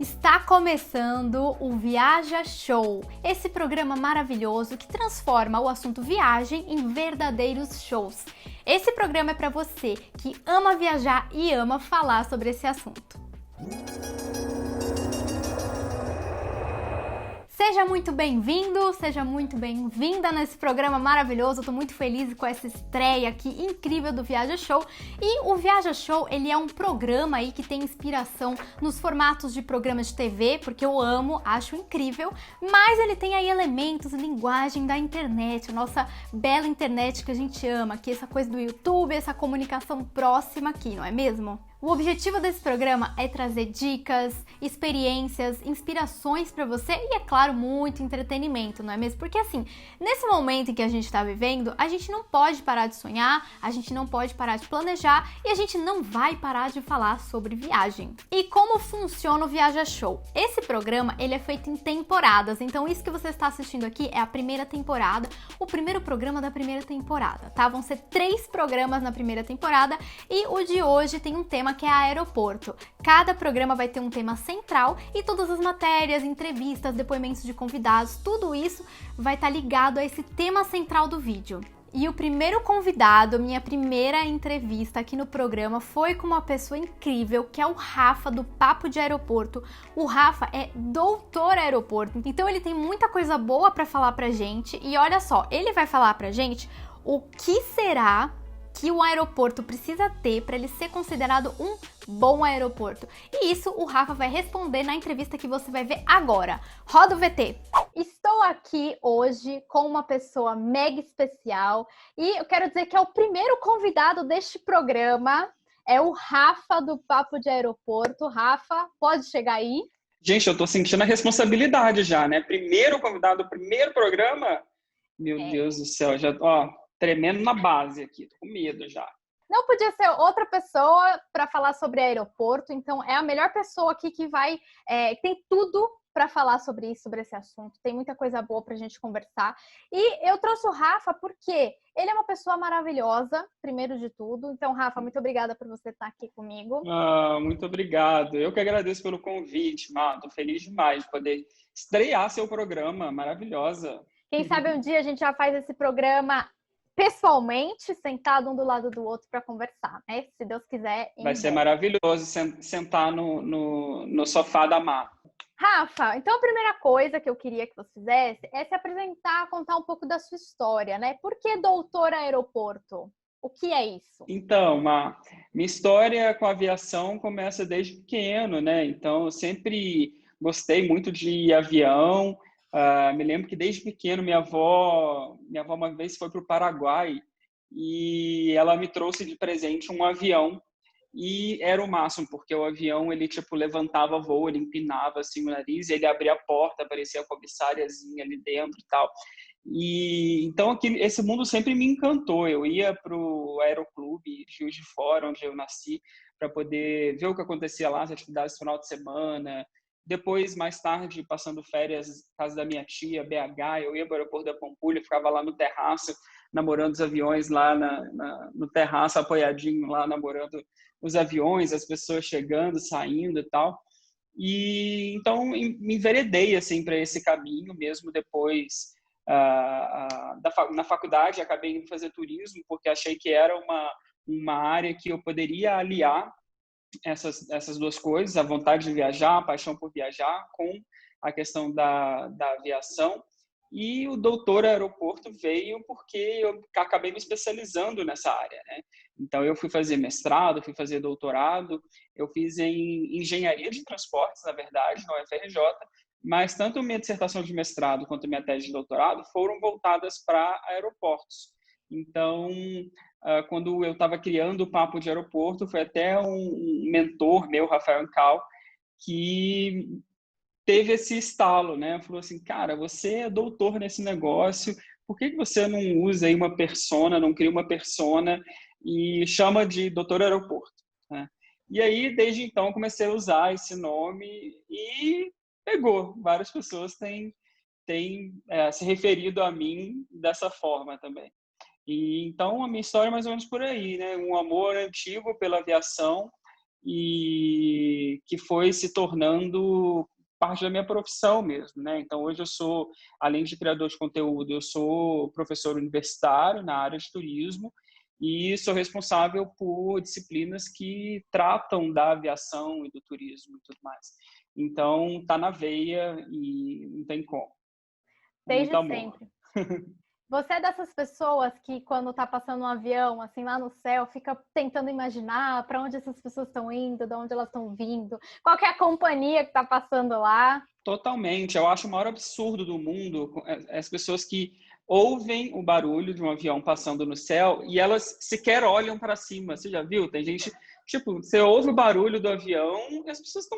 Está começando o Viaja Show, esse programa maravilhoso que transforma o assunto viagem em verdadeiros shows. Esse programa é para você que ama viajar e ama falar sobre esse assunto. Seja muito bem-vindo, seja muito bem-vinda nesse programa maravilhoso. Eu tô muito feliz com essa estreia aqui incrível do Viaja Show. E o Viaja Show, ele é um programa aí que tem inspiração nos formatos de programas de TV, porque eu amo, acho incrível, mas ele tem aí elementos, linguagem da internet, a nossa bela internet que a gente ama, que é essa coisa do YouTube, essa comunicação próxima aqui, não é mesmo? O objetivo desse programa é trazer dicas, experiências, inspirações para você e, é claro, muito entretenimento, não é mesmo? Porque assim, nesse momento em que a gente está vivendo, a gente não pode parar de sonhar, a gente não pode parar de planejar e a gente não vai parar de falar sobre viagem. E como funciona o Viaja Show? Esse programa, ele é feito em temporadas, então isso que você está assistindo aqui é a primeira temporada, o primeiro programa da primeira temporada, tá? Vão ser 3 programas na primeira temporada e o de hoje tem um tema que é aeroporto. Cada programa vai ter um tema central e todas as matérias, entrevistas, depoimentos de convidados, tudo isso vai estar ligado a esse tema central do vídeo. E o primeiro convidado, minha primeira entrevista aqui no programa foi com uma pessoa incrível, que é o Rafa do Papo de Aeroporto. O Rafa é doutor aeroporto, então ele tem muita coisa boa para falar pra gente. E olha só, ele vai falar pra gente o que será que o aeroporto precisa ter para ele ser considerado um bom aeroporto. E isso o Rafa vai responder na entrevista que você vai ver agora. Roda o VT! Estou aqui hoje com uma pessoa mega especial e eu quero dizer que é o primeiro convidado deste programa. É o Rafa do Papo de Aeroporto. Rafa, pode chegar aí? Gente, eu tô sentindo a responsabilidade já, né? Primeiro convidado, primeiro programa. Meu Deus do céu, já, ó, tremendo na base aqui, tô com medo já. Não podia ser outra pessoa para falar sobre aeroporto, então é a melhor pessoa aqui que tem tudo para falar sobre isso, sobre esse assunto. Tem muita coisa boa para a gente conversar. E eu trouxe o Rafa porque ele é uma pessoa maravilhosa, primeiro de tudo. Então, Rafa, muito obrigada por você estar aqui comigo. Muito obrigado. Eu que agradeço pelo convite, Tô feliz demais de poder estrear seu programa, maravilhosa. Quem sabe um dia a gente já faz esse programa pessoalmente, sentado um do lado do outro para conversar, né? Se Deus quiser. Vai ser maravilhoso sentar no sofá da Má. Rafa, então a primeira coisa que eu queria que você fizesse é se apresentar, contar um pouco da sua história, né? Por que doutor aeroporto? O que é isso? Então, minha história com a aviação começa desde pequeno, né? Então, eu sempre gostei muito de avião. Me lembro que desde pequeno minha avó uma vez foi para o Paraguai e ela me trouxe de presente um avião e era o máximo, porque o avião ele tipo levantava voo, ele empinava assim o nariz, e ele abria a porta, aparecia a comissáriazinha ali dentro e tal. E então esse mundo sempre me encantou. Eu ia para o Aeroclube de Juiz de Fora, onde eu nasci, para poder ver o que acontecia lá, as atividades no final de semana. Depois, mais tarde, passando férias na casa da minha tia, BH, eu ia para o aeroporto da Pampulha, ficava lá no terraço, namorando os aviões lá no terraço, apoiadinho lá, namorando os aviões, as pessoas chegando, saindo e tal. E então me enveredei assim para esse caminho mesmo depois na faculdade. Acabei indo fazer turismo porque achei que era uma área que eu poderia aliar essas duas coisas, a vontade de viajar, a paixão por viajar, com a questão da aviação. E o doutor aeroporto veio porque eu acabei me especializando nessa área, né? Então, eu fui fazer mestrado, fui fazer doutorado, eu fiz em engenharia de transportes, na verdade, na UFRJ, mas tanto minha dissertação de mestrado quanto minha tese de doutorado foram voltadas para aeroportos. Então, quando eu estava criando o Papo de Aeroporto, foi até um mentor meu, Rafael Ancal, que teve esse estalo, né? Falou assim, cara, você é doutor nesse negócio, por que você não usa aí uma persona, não cria uma persona e chama de doutor aeroporto, né? E aí, desde então, comecei a usar esse nome e pegou. Várias pessoas têm se referido a mim dessa forma também. E então a minha história é mais ou menos por aí, né? Um amor antigo pela aviação e que foi se tornando parte da minha profissão mesmo, né? Então, hoje eu sou, além de criador de conteúdo, eu sou professor universitário na área de turismo e sou responsável por disciplinas que tratam da aviação e do turismo e tudo mais. Então, tá na veia e não tem como. É muito Desde amor. sempre. Você é dessas pessoas que, quando tá passando um avião, assim, lá no céu, fica tentando imaginar para onde essas pessoas estão indo, de onde elas estão vindo, qual que é a companhia que tá passando lá? Totalmente. Eu acho o maior absurdo do mundo as pessoas que ouvem o barulho de um avião passando no céu e elas sequer olham para cima. Você já viu? Tem gente, tipo, você ouve o barulho do avião e as pessoas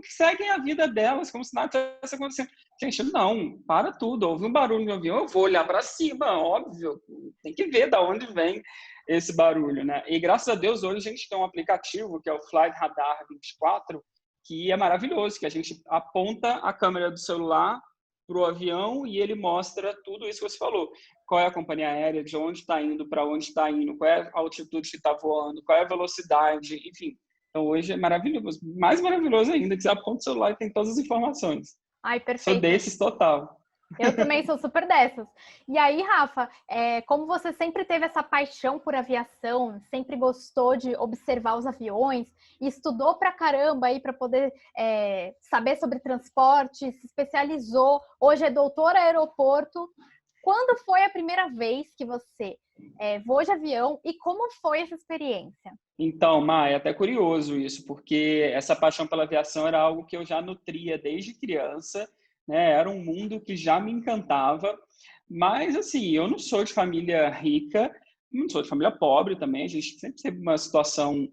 seguem a vida delas como se nada tivesse acontecendo. Gente, não, para tudo. Ouve um barulho do avião, eu vou olhar para cima, óbvio. Tem que ver da onde vem esse barulho, né? E graças a Deus hoje a gente tem um aplicativo que é o Flight Radar 24, que é maravilhoso, que a gente aponta a câmera do celular para o avião e ele mostra tudo isso que você falou. Qual é a companhia aérea, de onde está indo, para onde está indo, qual é a altitude que está voando, qual é a velocidade, enfim. Então, hoje é maravilhoso. Mais maravilhoso ainda, que você aponta o celular e tem todas as informações. Ai, Sou perfeito. desses total. Eu também sou super dessas. E aí, Rafa, como você sempre teve essa paixão por aviação, sempre gostou de observar os aviões, e estudou pra caramba aí para poder saber sobre transporte, se especializou, hoje é doutor aeroporto. Quando foi a primeira vez que você voou de avião e como foi essa experiência? Então, Má, é até curioso isso, porque essa paixão pela aviação era algo que eu já nutria desde criança, né? Era um mundo que já me encantava, mas assim, eu não sou de família rica, não sou de família pobre também, a gente sempre teve uma situação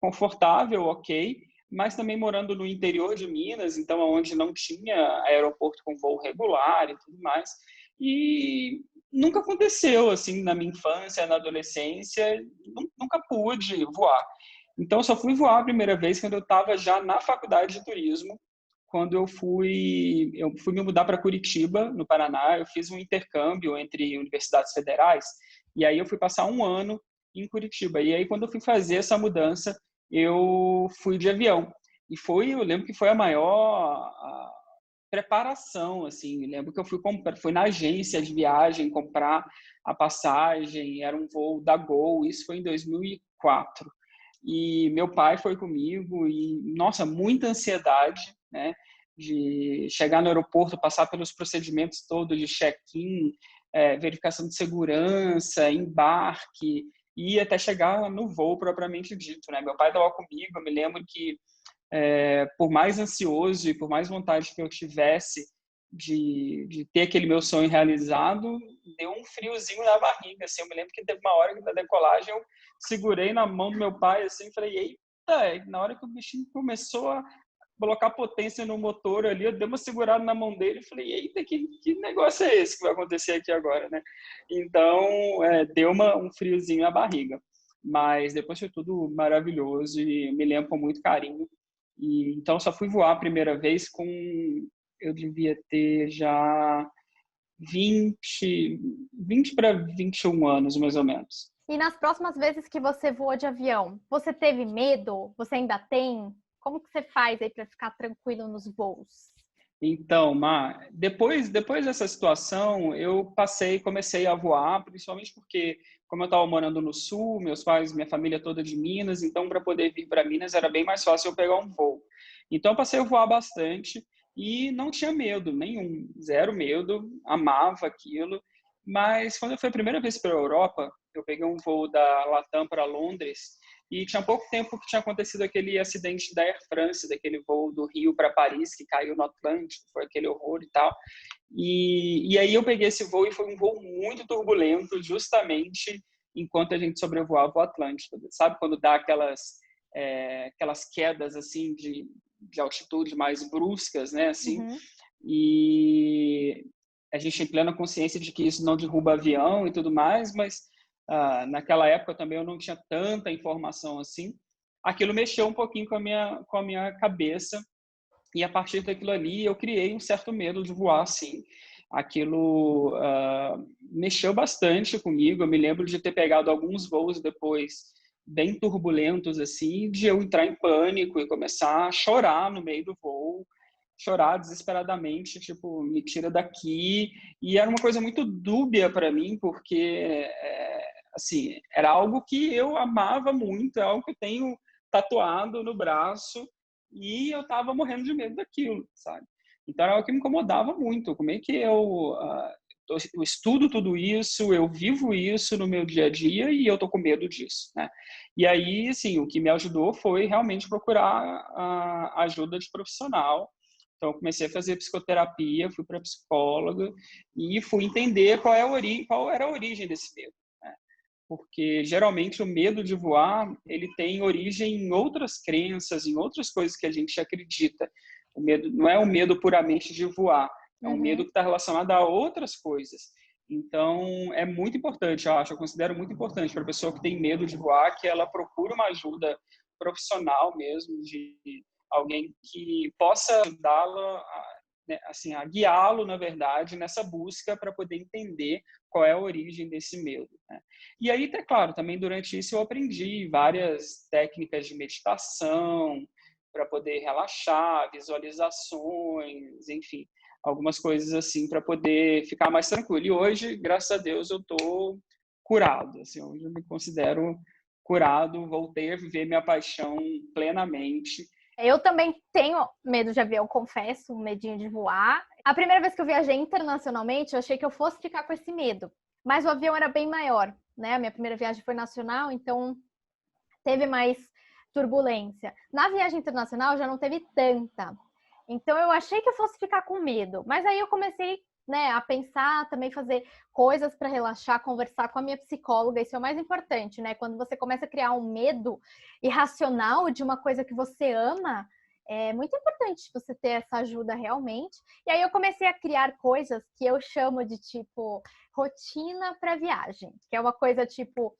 confortável, ok, mas também morando no interior de Minas, então onde não tinha aeroporto com voo regular e tudo mais, e nunca aconteceu assim na minha infância, na adolescência, nunca pude voar. Então, eu só fui voar a primeira vez quando eu estava já na faculdade de turismo, quando eu fui me mudar para Curitiba, no Paraná. Eu fiz um intercâmbio entre universidades federais, e aí eu fui passar um ano em Curitiba. E aí, quando eu fui fazer essa mudança, eu fui de avião. Eu lembro que foi a maior preparação, assim. Eu lembro que eu fui na agência de viagem comprar a passagem, era um voo da Gol, isso foi em 2004. E meu pai foi comigo e, nossa, muita ansiedade, né? De chegar no aeroporto, passar pelos procedimentos todos de check-in, verificação de segurança, embarque, e até chegar no voo propriamente dito, né? Meu pai estava comigo, eu me lembro que por mais ansioso e por mais vontade que eu tivesse de ter aquele meu sonho realizado, deu um friozinho na barriga, assim. Eu me lembro que teve uma hora que da decolagem eu segurei na mão do meu pai, assim, e falei, eita, na hora que o bichinho começou a colocar potência no motor ali, eu dei uma segurada na mão dele e falei, eita, que negócio é esse que vai acontecer aqui agora, né? Então, deu um friozinho na barriga. Mas depois foi tudo maravilhoso e me lembro com muito carinho. E, então, só fui voar a primeira vez eu devia ter já 20 para 21 anos, mais ou menos. E nas próximas vezes que você voou de avião, você teve medo? Você ainda tem? Como que você faz aí para ficar tranquilo nos voos? Então, depois dessa situação, comecei a voar, principalmente porque, como eu estava morando no Sul, meus pais, minha família toda de Minas, então para poder vir para Minas era bem mais fácil eu pegar um voo. Então, eu passei a voar bastante e não tinha medo nenhum, zero medo, amava aquilo. Mas quando eu fui a primeira vez para a Europa, eu peguei um voo da Latam para Londres e tinha pouco tempo que tinha acontecido aquele acidente da Air France, daquele voo do Rio para Paris, que caiu no Atlântico, foi aquele horror e tal. E aí eu peguei esse voo e foi um voo muito turbulento, justamente enquanto a gente sobrevoava o Atlântico. Sabe quando dá aquelas quedas assim de altitude mais bruscas, né? Assim, Uhum. e a gente tem plena consciência de que isso não derruba avião e tudo mais, mas naquela época também eu não tinha tanta informação assim. Aquilo mexeu um pouquinho com a minha cabeça e a partir daquilo ali eu criei um certo medo de voar, assim. Aquilo mexeu bastante comigo. Eu me lembro de ter pegado alguns voos depois bem turbulentos, assim, de eu entrar em pânico e começar a chorar no meio do voo, chorar desesperadamente, tipo, me tira daqui. E era uma coisa muito dúbia para mim, porque, assim, era algo que eu amava muito, é algo que eu tenho tatuado no braço, e eu estava morrendo de medo daquilo, sabe? Então era algo que me incomodava muito. Como é que eu estudo tudo isso, eu vivo isso no meu dia a dia e eu tô com medo disso, né? E aí, assim, o que me ajudou foi realmente procurar a ajuda de profissional. Então, eu comecei a fazer psicoterapia, fui para psicóloga e fui entender qual era a origem desse medo, né? Porque geralmente o medo de voar, ele tem origem em outras crenças, em outras coisas que a gente acredita. O medo não é um medo puramente de voar, é um medo Uhum. que está relacionado a outras coisas. Então, é muito importante, eu considero muito importante para a pessoa que tem medo de voar, que ela procure uma ajuda profissional mesmo, de alguém que possa ajudá-la, né, assim, a guiá-lo, na verdade, nessa busca para poder entender qual é a origem desse medo, né? E aí, é claro, também durante isso eu aprendi várias técnicas de meditação para poder relaxar, visualizações, enfim, algumas coisas assim para poder ficar mais tranquilo. E hoje, graças a Deus, eu estou curado. Assim, hoje eu me considero curado, voltei a viver minha paixão plenamente. Eu também tenho medo de avião, confesso, um medinho de voar. A primeira vez que eu viajei internacionalmente, eu achei que eu fosse ficar com esse medo. Mas o avião era bem maior, né? A minha primeira viagem foi nacional, então teve mais turbulência. Na viagem internacional já não teve tanta. Então eu achei que eu fosse ficar com medo. Mas aí eu comecei, né, a pensar, também fazer coisas para relaxar, conversar com a minha psicóloga, isso é o mais importante, né? Quando você começa a criar um medo irracional de uma coisa que você ama, é muito importante você ter essa ajuda realmente. E aí eu comecei a criar coisas que eu chamo de tipo rotina para viagem, que é uma coisa tipo,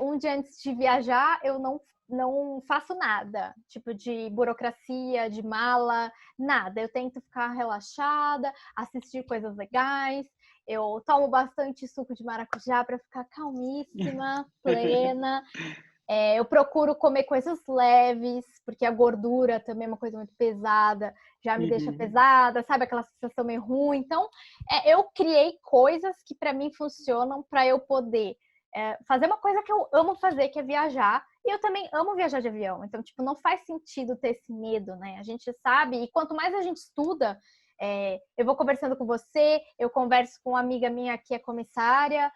um dia antes de viajar eu não faço nada, tipo de burocracia, de mala, nada. Eu tento ficar relaxada, assistir coisas legais. Eu tomo bastante suco de maracujá para ficar calmíssima, plena. Eu procuro comer coisas leves, porque a gordura também é uma coisa muito pesada, já me deixa Uhum. pesada, sabe? Aquela sensação meio ruim. Então, eu criei coisas que para mim funcionam para eu poder fazer uma coisa que eu amo fazer, que é viajar. E eu também amo viajar de avião. Então, tipo, não faz sentido ter esse medo, né? A gente sabe, e quanto mais a gente estuda, eu vou conversando com você, eu converso com uma amiga minha que é comissária,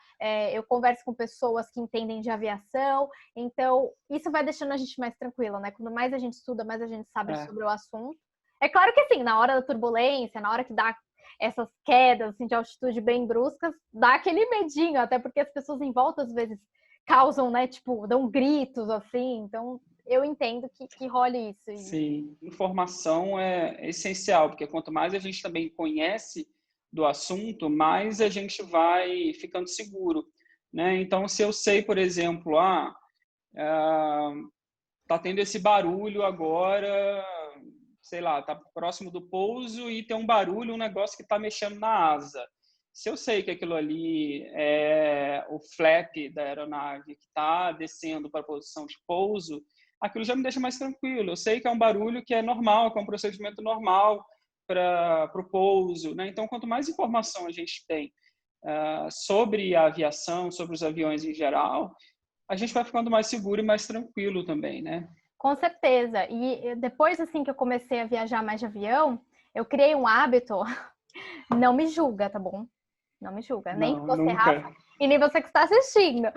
eu converso com pessoas que entendem de aviação. Então, isso vai deixando a gente mais tranquila, né? Quando mais a gente estuda, mais a gente sabe É. sobre o assunto. É claro que, assim, na hora da turbulência, na hora que dá essas quedas assim, de altitude bem bruscas, dá aquele medinho, até porque as pessoas em volta, às vezes, causam, né? Tipo, dão gritos, assim. Então, eu entendo que role isso. Sim, informação é essencial, porque quanto mais a gente também conhece do assunto, mais a gente vai ficando seguro, né? Então, se eu sei, por exemplo, tá tendo esse barulho agora, sei lá, tá próximo do pouso e tem um barulho, um negócio que tá mexendo na asa. Se eu sei que aquilo ali é o flap da aeronave que está descendo para a posição de pouso, aquilo já me deixa mais tranquilo. Eu sei que é um barulho que é normal, que é um procedimento normal para o pouso, né? Então, quanto mais informação a gente tem sobre a aviação, sobre os aviões em geral, a gente vai ficando mais seguro e mais tranquilo também, né? Com certeza. E depois, assim, que eu comecei a viajar mais de avião, eu criei um hábito. Não me julga, tá bom? Não me julga. Nem Não, você, Rafa, nunca. e nem você que está assistindo.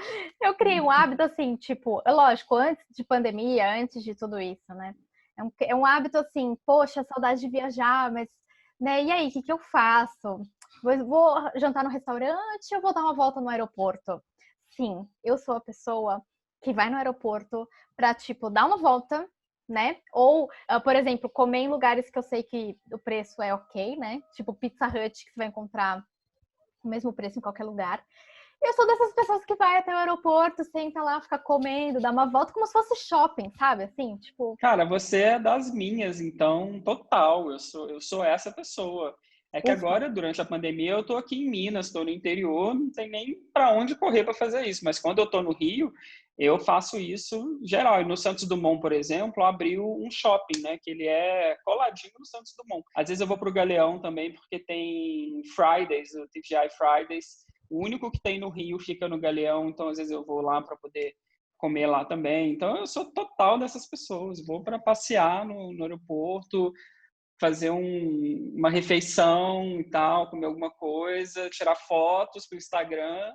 Eu criei um hábito assim, tipo, lógico, antes de pandemia, antes de tudo isso, né? É um hábito assim, poxa, saudade de viajar, mas, né? E aí, o que eu faço? Vou jantar no restaurante ou vou dar uma volta no aeroporto? Sim, eu sou a pessoa que vai no aeroporto pra, tipo, dar uma volta, né? Ou, por exemplo, comer em lugares que eu sei que o preço é ok, né? Tipo Pizza Hut, que você vai encontrar o mesmo preço em qualquer lugar. E eu sou dessas pessoas que vai até o aeroporto, senta lá, fica comendo, dá uma volta como se fosse shopping, sabe? Assim, tipo. Cara, você é das minhas, então, total. Eu sou essa pessoa. É que Ufa. agora, durante a pandemia, eu estou aqui em Minas, estou no interior, não tem nem para onde correr para fazer isso. Mas quando eu estou no Rio, Eu faço isso geral. E no Santos Dumont, por exemplo, abriu um shopping, né? Que ele é coladinho no Santos Dumont. Às vezes eu vou para o Galeão também, porque tem Fridays, o TGI Fridays. O único que tem no Rio fica no Galeão, então às vezes eu vou lá para poder comer lá também. Então eu sou total dessas pessoas. Vou para passear no aeroporto, fazer uma refeição e tal, comer alguma coisa, tirar fotos para o Instagram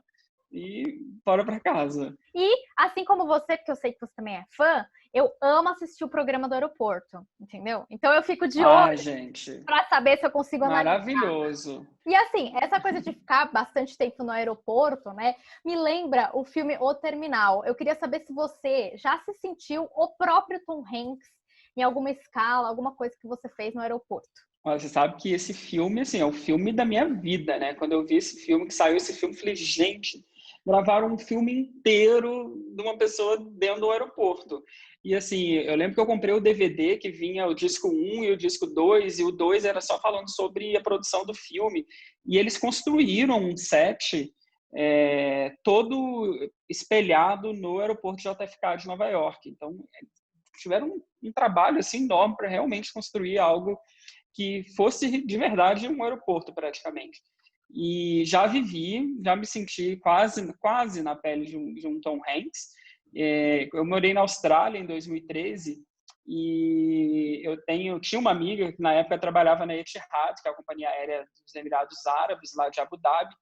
e bora para casa. E, assim como você, porque eu sei que você também é fã, eu amo assistir o programa do aeroporto, entendeu? Então eu fico de olho Gente, para saber se eu consigo analisar. maravilhoso. E assim, essa coisa de ficar bastante tempo no aeroporto, né, me lembra o filme O Terminal. Eu queria saber se você já se sentiu o próprio Tom Hanks em alguma escala, alguma coisa que você fez no aeroporto. Você sabe que esse filme, assim, é o filme da minha vida, né? Quando eu vi esse filme, que saiu esse filme, eu falei, gente, gravaram um filme inteiro de uma pessoa dentro do aeroporto. E assim, eu lembro que eu comprei o DVD que vinha o disco 1 e o disco 2, e o 2 era só falando sobre a produção do filme. E eles construíram um set todo espelhado no aeroporto de JFK de Nova York. Então, tiveram um trabalho assim, enorme para realmente construir algo que fosse de verdade um aeroporto, praticamente. E já me senti quase na pele de um Tom Hanks. Eu morei na Austrália em 2013 e tinha uma amiga que na época trabalhava na Etihad, que é a companhia aérea dos Emirados Árabes, lá de Abu Dhabi.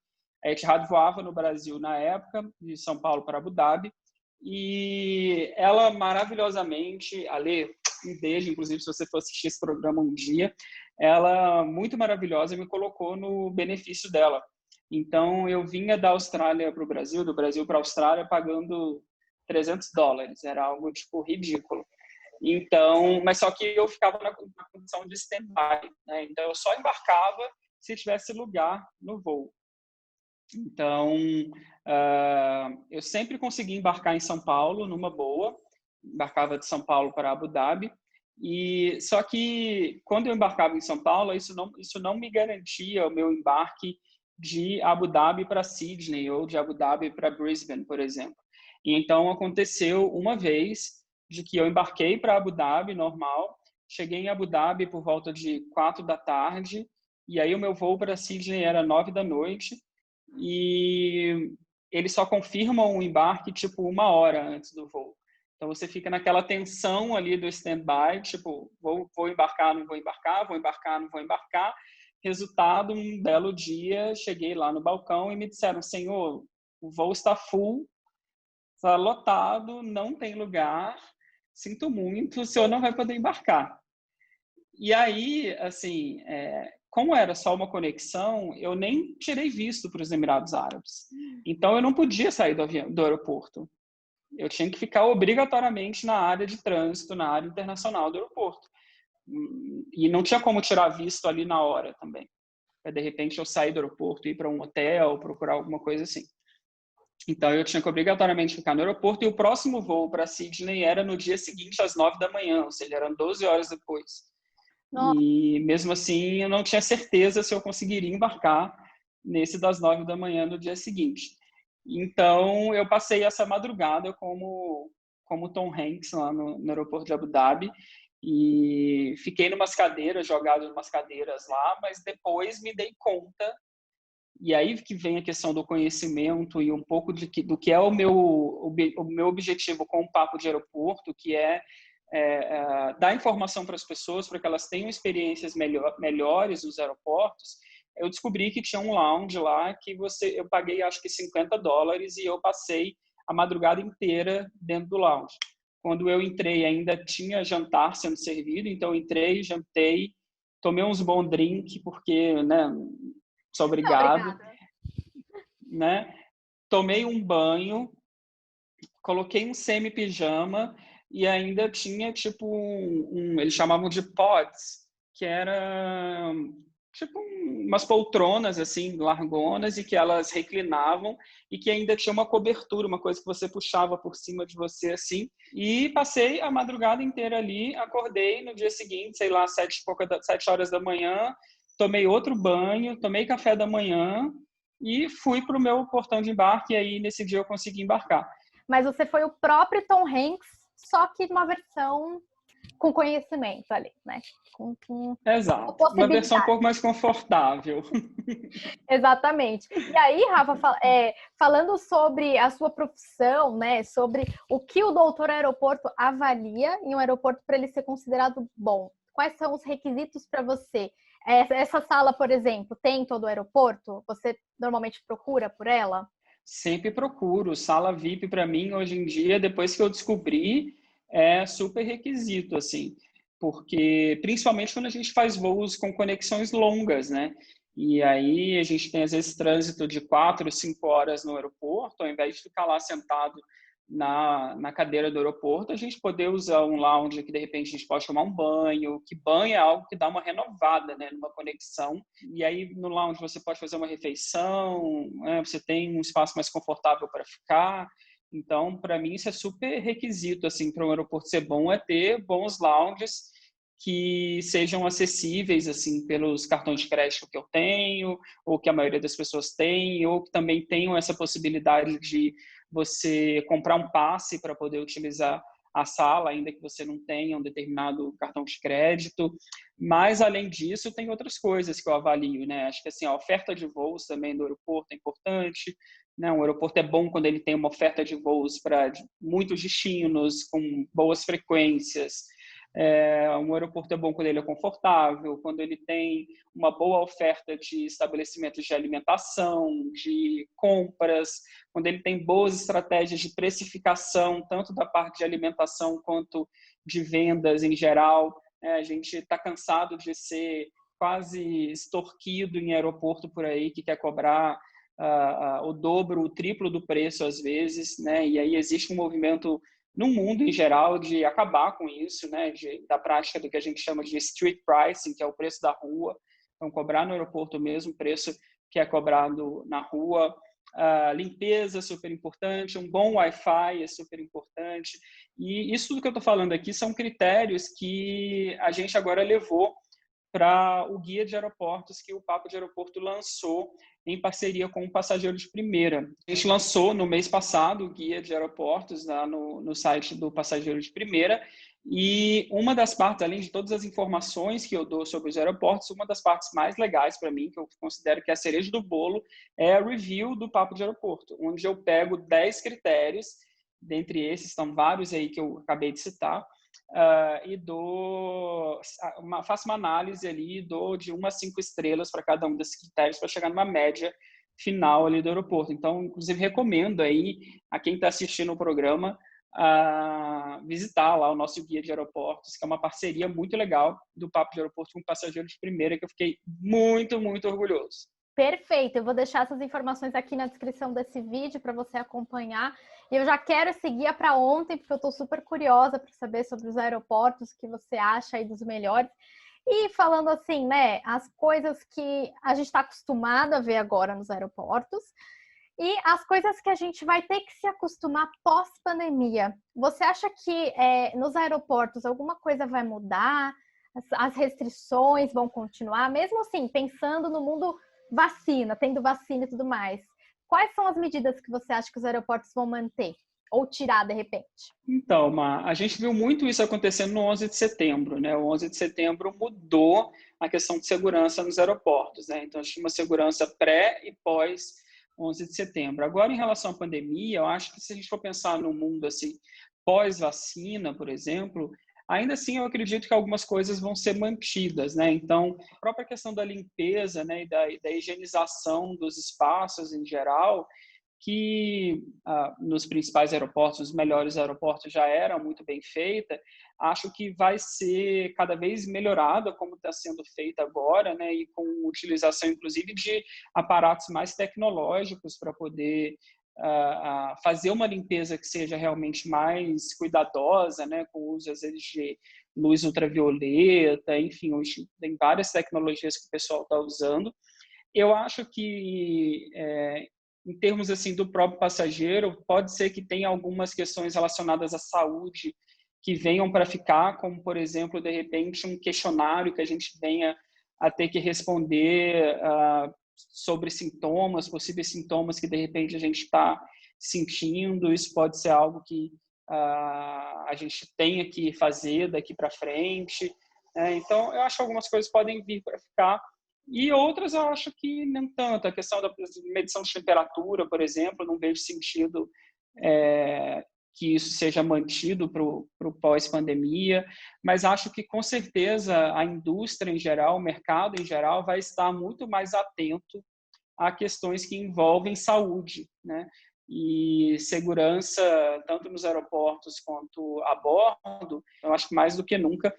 A Etihad voava no Brasil na época, de São Paulo para Abu Dhabi. E ela maravilhosamente, Ale, um beijo, inclusive, se você for assistir esse programa um dia, ela, muito maravilhosa, me colocou no benefício dela. Então, eu vinha da Austrália para o Brasil, do Brasil para a Austrália, pagando $300. Era algo, tipo, ridículo. Então, mas só que eu ficava na condição de stand-by, né? Então, eu só embarcava se tivesse lugar no voo. Então, eu sempre consegui embarcar em São Paulo numa boa, embarcava de São Paulo para Abu Dhabi, e só que quando eu embarcava em São Paulo, isso não me garantia o meu embarque de Abu Dhabi para Sydney ou de Abu Dhabi para Brisbane, por exemplo. E então aconteceu uma vez de que eu embarquei para Abu Dhabi normal, cheguei em Abu Dhabi por volta de 4 da tarde, e aí o meu voo para Sydney era 9 da noite, e eles só confirmam o embarque tipo 1 hora antes do voo. Então você fica naquela tensão ali do stand-by, tipo, vou embarcar, não vou embarcar, vou embarcar, não vou embarcar. Resultado, um belo dia, cheguei lá no balcão e me disseram, senhor, o voo está full, está lotado, não tem lugar, sinto muito, o senhor não vai poder embarcar. E aí, assim, como era só uma conexão, eu nem tirei visto para os Emirados Árabes. Então, eu não podia sair do aeroporto. Eu tinha que ficar obrigatoriamente na área de trânsito, na área internacional do aeroporto. E não tinha como tirar visto ali na hora também. De repente, eu sair do aeroporto, ir para um hotel, procurar alguma coisa assim. Então, eu tinha que obrigatoriamente ficar no aeroporto. E o próximo voo para Sydney era no dia seguinte, às 9 da manhã. Ou seja, eram 12 horas depois. Nossa. E mesmo assim, eu não tinha certeza se eu conseguiria embarcar nesse das 9 da manhã no dia seguinte. Então, eu passei essa madrugada como Tom Hanks lá no aeroporto de Abu Dhabi e fiquei jogado em umas cadeiras lá, mas depois me dei conta, e aí que vem a questão do conhecimento e um pouco do que é o meu objetivo com o Papo de Aeroporto, que é dar informação para as pessoas para que elas tenham experiências melhores nos aeroportos. Eu descobri que tinha um lounge lá que eu paguei acho que $50 e eu passei a madrugada inteira dentro do lounge. Quando eu entrei ainda tinha jantar sendo servido, então eu entrei, jantei, tomei uns bons drinks porque, né, sou obrigado, né? Tomei um banho, coloquei um semi-pijama e ainda tinha tipo eles chamavam de pods, que era tipo umas poltronas assim, largonas, e que elas reclinavam e que ainda tinha uma cobertura, uma coisa que você puxava por cima de você assim. E passei a madrugada inteira ali, acordei no dia seguinte, sei lá, 7 horas da manhã, tomei outro banho, tomei café da manhã e fui para o meu portão de embarque, e aí nesse dia eu consegui embarcar. mas você foi o próprio Tom Hanks, só que numa versão com conhecimento ali, né? Com Exato. Uma versão um possibilidade. pouco mais confortável. Exatamente. E aí, Rafa, falando sobre a sua profissão, né? Sobre o que o doutor aeroporto avalia em um aeroporto para ele ser considerado bom. Quais são os requisitos para você? Essa sala, por exemplo, tem em todo o aeroporto? Você normalmente procura por ela? Sempre procuro. Sala VIP, para mim, hoje em dia, depois que eu descobri, é super requisito, assim. Porque, principalmente quando a gente faz voos com conexões longas, né? E aí a gente tem, às vezes, trânsito de 4, 5 horas no aeroporto, ao invés de ficar lá sentado na cadeira do aeroporto, a gente poder usar um lounge que, de repente, a gente pode tomar um banho, que banho é algo que dá uma renovada, né, numa conexão. E aí, no lounge, você pode fazer uma refeição, né, você tem um espaço mais confortável para ficar. Então, para mim, isso é super requisito, assim, para um aeroporto ser bom, é ter bons lounges que sejam acessíveis, assim, pelos cartões de crédito que eu tenho, ou que a maioria das pessoas tem, ou que também tenham essa possibilidade de você comprar um passe para poder utilizar a sala, ainda que você não tenha um determinado cartão de crédito. Mas, além disso, tem outras coisas que eu avalio, né? Acho que assim, a oferta de voos também do aeroporto é importante, né? Um aeroporto é bom quando ele tem uma oferta de voos para muitos destinos, com boas frequências. Um aeroporto é bom quando ele é confortável, quando ele tem uma boa oferta de estabelecimentos de alimentação, de compras, quando ele tem boas estratégias de precificação, tanto da parte de alimentação quanto de vendas em geral. A gente está cansado de ser quase extorquido em aeroporto por aí, que quer cobrar o dobro, o triplo do preço às vezes, né? E aí existe um movimento no mundo em geral de acabar com isso, né? Da prática do que a gente chama de street pricing, que é o preço da rua. Então, cobrar no aeroporto o mesmo preço que é cobrado na rua. Limpeza é super importante, um bom Wi-Fi é super importante. E isso tudo que eu estou falando aqui são critérios que a gente agora levou para o guia de aeroportos que o Papo de Aeroporto lançou em parceria com o Passageiro de Primeira. A gente lançou no mês passado o guia de aeroportos lá no site do Passageiro de Primeira, e uma das partes, além de todas as informações que eu dou sobre os aeroportos, uma das partes mais legais para mim, que eu considero que é a cereja do bolo, é a review do Papo de Aeroporto, onde eu pego 10 critérios, dentre esses estão vários aí que eu acabei de citar, e faço uma análise ali e dou de 1 a 5 estrelas para cada um desses critérios para chegar numa média final ali do aeroporto. Então, inclusive, recomendo aí a quem está assistindo o programa visitar lá o nosso guia de aeroportos, que é uma parceria muito legal do Papo de Aeroporto com Passageiro de Primeira, que eu fiquei muito, muito orgulhoso. Perfeito, eu vou deixar essas informações aqui na descrição desse vídeo para você acompanhar. E eu já quero esse guia para ontem, porque eu estou super curiosa para saber sobre os aeroportos, o que você acha aí dos melhores. E falando assim, né, as coisas que a gente está acostumado a ver agora nos aeroportos e as coisas que a gente vai ter que se acostumar pós-pandemia. Você acha que nos aeroportos alguma coisa vai mudar? As restrições vão continuar? Mesmo assim, pensando no mundo vacina, tendo vacina e tudo mais. Quais são as medidas que você acha que os aeroportos vão manter ou tirar de repente? Então, a gente viu muito isso acontecendo no 11 de setembro, né? O 11 de setembro mudou a questão de segurança nos aeroportos, né? Então, a gente tinha uma segurança pré e pós 11 de setembro. Agora, em relação à pandemia, eu acho que se a gente for pensar no mundo assim, pós-vacina, por exemplo, ainda assim eu acredito que algumas coisas vão ser mantidas, né? Então, a própria questão da limpeza, né, e da higienização dos espaços em geral, que nos principais aeroportos, os melhores aeroportos já eram muito bem feita, acho que vai ser cada vez melhorada, como está sendo feita agora, né, e com utilização, inclusive, de aparatos mais tecnológicos para poder fazer uma limpeza que seja realmente mais cuidadosa, né, com o uso, às vezes, de luz ultravioleta, enfim, hoje tem várias tecnologias que o pessoal está usando. Eu acho que em termos assim do próprio passageiro, pode ser que tenha algumas questões relacionadas à saúde que venham para ficar, como, por exemplo, de repente, um questionário que a gente venha a ter que responder sobre sintomas, possíveis sintomas que, de repente, a gente está sentindo, isso pode ser algo que a gente tenha que fazer daqui para frente. Então, eu acho que algumas coisas podem vir para ficar, e outras eu acho que não tanto. A questão da medição de temperatura, por exemplo, não vejo sentido que isso seja mantido para o pós-pandemia, mas acho que, com certeza, a indústria em geral, o mercado em geral, vai estar muito mais atento a questões que envolvem saúde, né? E segurança, tanto nos aeroportos quanto a bordo. Eu acho que mais do que nunca,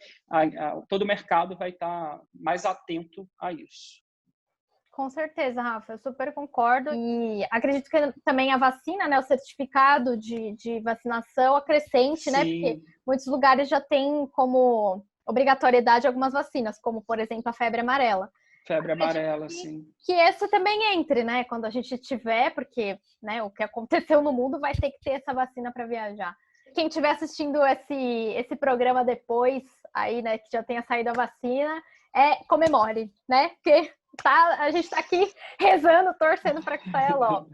todo o mercado vai estar mais atento a isso. Com certeza, Rafa, eu super concordo. E acredito que também a vacina, né, o certificado de vacinação acrescente, Sim. né? Porque muitos lugares já têm como obrigatoriedade algumas vacinas, como, por exemplo, a febre amarela. Febre amarela, sim. Que essa também entre, né? Quando a gente tiver, porque, né, o que aconteceu no mundo vai ter que ter essa vacina para viajar. Quem estiver assistindo esse programa depois, aí, né, que já tenha saído a vacina, comemore, né? Porque a gente tá aqui rezando, torcendo para que saia logo.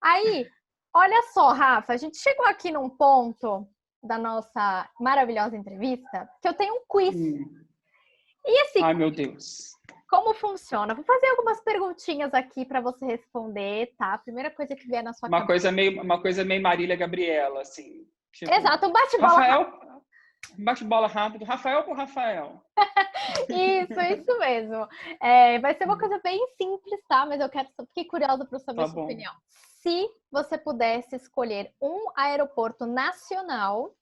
Aí, olha só, Rafa, a gente chegou aqui num ponto da nossa maravilhosa entrevista que eu tenho um quiz. E esse Ai, meu Deus. Como funciona? Vou fazer algumas perguntinhas aqui para você responder, tá? A primeira coisa que vier na sua cabeça. Uma coisa meio Marília Gabriela, assim. Tipo, exato, um bate-bola rápido. Bate-bola rápido. Rafael por Rafael. Isso mesmo. Vai ser uma coisa bem simples, tá? Mas eu fiquei curiosa para saber a sua opinião. Se você pudesse escolher um aeroporto nacional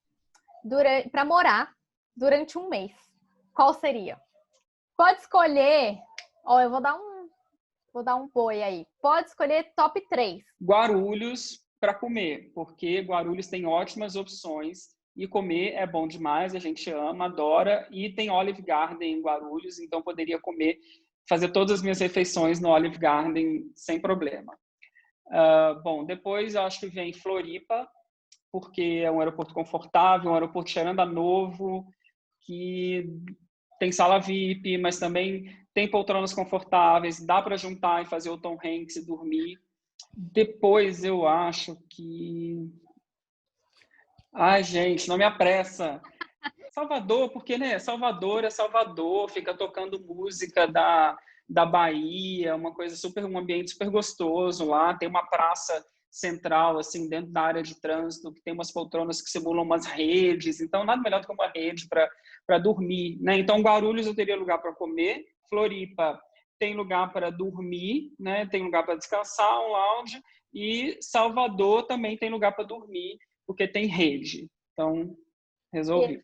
para morar durante um mês, qual seria? Pode escolher, eu vou dar um boi aí. Pode escolher top 3. Guarulhos para comer, porque Guarulhos tem ótimas opções e comer é bom demais, a gente ama, adora, e tem Olive Garden em Guarulhos, então poderia fazer todas as minhas refeições no Olive Garden sem problema. Bom, depois eu acho que vem Floripa, porque é um aeroporto confortável, um aeroporto cheirando a novo, que tem sala VIP, mas também tem poltronas confortáveis, dá para juntar e fazer o Tom Hanks e dormir. Depois eu acho que... Ai, gente, não me apressa. Salvador, porque, né? Salvador é Salvador, fica tocando música da Bahia, um ambiente super gostoso lá, tem uma praça central, assim, dentro da área de trânsito, que tem umas poltronas que simulam umas redes, então nada melhor do que uma rede para dormir, né? Então, Guarulhos eu teria lugar para comer, Floripa tem lugar para dormir, né? Tem lugar para descansar, um lounge, e Salvador também tem lugar para dormir, porque tem rede. Então, resolvi.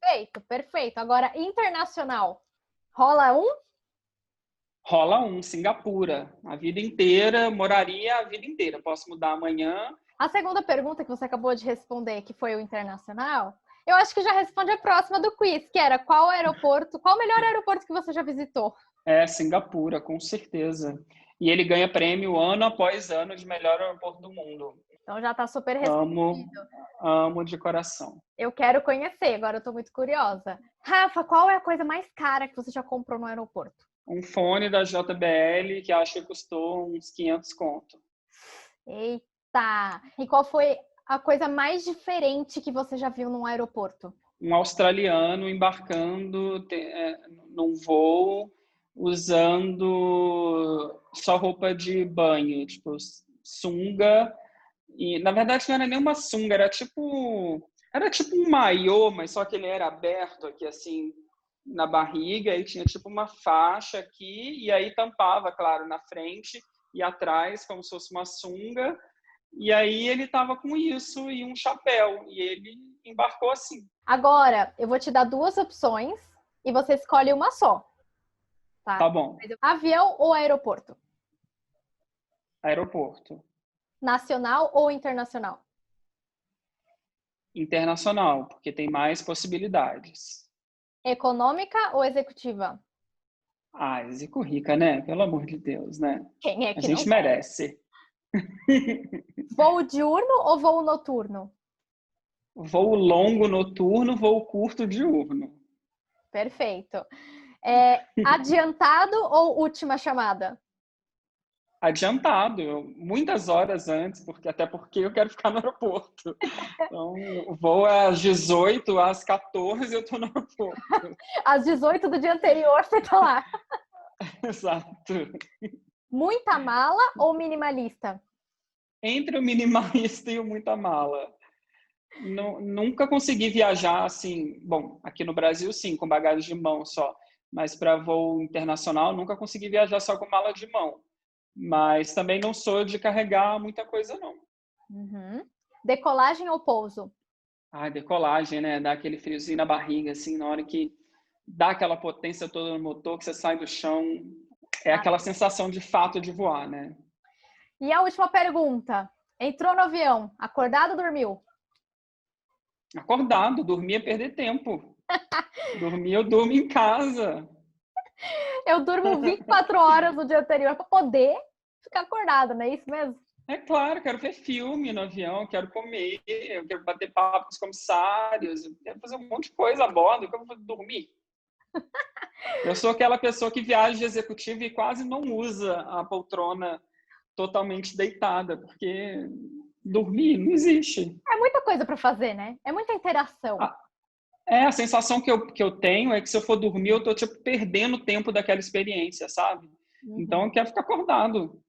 Perfeito. Agora, internacional, rola um? Rola um, Singapura. A vida inteira, moraria a vida inteira. Posso mudar amanhã. A segunda pergunta que você acabou de responder, que foi o internacional, eu acho que já responde a próxima do quiz, que era qual o melhor aeroporto que você já visitou? Singapura, com certeza. E ele ganha prêmio ano após ano de melhor aeroporto do mundo. Então já tá super respondido. Amo de coração. Eu quero conhecer, agora eu tô muito curiosa. Rafa, qual é a coisa mais cara que você já comprou no aeroporto? Um fone da JBL que acho que custou uns 500 conto. Eita! E qual foi a coisa mais diferente que você já viu num aeroporto? Um australiano embarcando num voo usando só roupa de banho, tipo sunga. E, na verdade, não era nem uma sunga, era tipo um maiô, mas só que ele era aberto aqui, assim, na barriga, e tinha tipo uma faixa aqui, e aí tampava, claro, na frente e atrás, como se fosse uma sunga, e aí ele tava com isso e um chapéu, e ele embarcou assim. Agora, eu vou te dar 2 opções, e você escolhe uma só. Tá bom. Avião ou aeroporto? Aeroporto. Nacional ou internacional? Internacional, porque tem mais possibilidades. Econômica ou executiva? Zico rica, né? Pelo amor de Deus, né? Quem é que a gente não merece. Voo diurno ou voo noturno? Voo longo noturno, voo curto diurno. Perfeito. Adiantado ou última chamada? adiantado, muitas horas antes, até porque eu quero ficar no aeroporto. Então, o voo é às 18, às 14 eu estou no aeroporto. Às 18 do dia anterior você tá lá. Exato. Muita mala ou minimalista? Entre o minimalista e o muita mala. Nunca consegui viajar assim, bom, aqui no Brasil sim, com bagagem de mão só, mas para voo internacional nunca consegui viajar só com mala de mão. Mas também não sou de carregar muita coisa, não. Uhum. Decolagem ou pouso? Decolagem, né? Dá aquele friozinho na barriga, assim, na hora que dá aquela potência toda no motor, que você sai do chão. É aquela sensação de fato de voar, né? E a última pergunta. Entrou no avião, acordado ou dormiu? Acordado, dormir é perder tempo. Dormir, eu durmo em casa. Eu durmo 24 horas no dia anterior para poder ficar acordada, não é isso mesmo? É claro, quero ver filme no avião, quero comer, eu quero bater papo com os comissários, eu quero fazer um monte de coisa a bordo, eu vou dormir. Eu sou aquela pessoa que viaja de executivo e quase não usa a poltrona totalmente deitada, porque dormir não existe. É muita coisa para fazer, né? É muita interação. A sensação que eu tenho é que se eu for dormir, eu tô tipo perdendo o tempo daquela experiência, sabe? Então eu quero ficar acordado.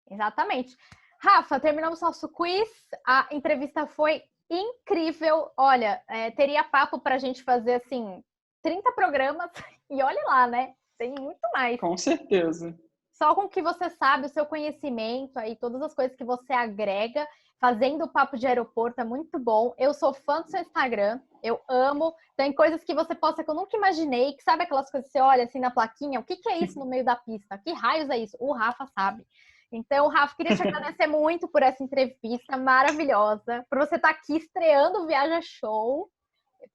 Exatamente. Rafa, terminamos nosso quiz. A entrevista foi incrível. Olha, teria papo para a gente fazer assim 30 programas e olhe lá, né? Tem muito mais. Com certeza. Só com o que você sabe, o seu conhecimento aí, todas as coisas que você agrega, fazendo o papo de aeroporto é muito bom. Eu sou fã do seu Instagram, eu amo. Tem coisas que você posta que eu nunca imaginei, que sabe aquelas coisas que você olha assim na plaquinha, o que é isso no meio da pista? Que raios é isso? O Rafa sabe. Então, Rafa, queria te agradecer muito por essa entrevista maravilhosa, por você estar aqui estreando o Viaja Show.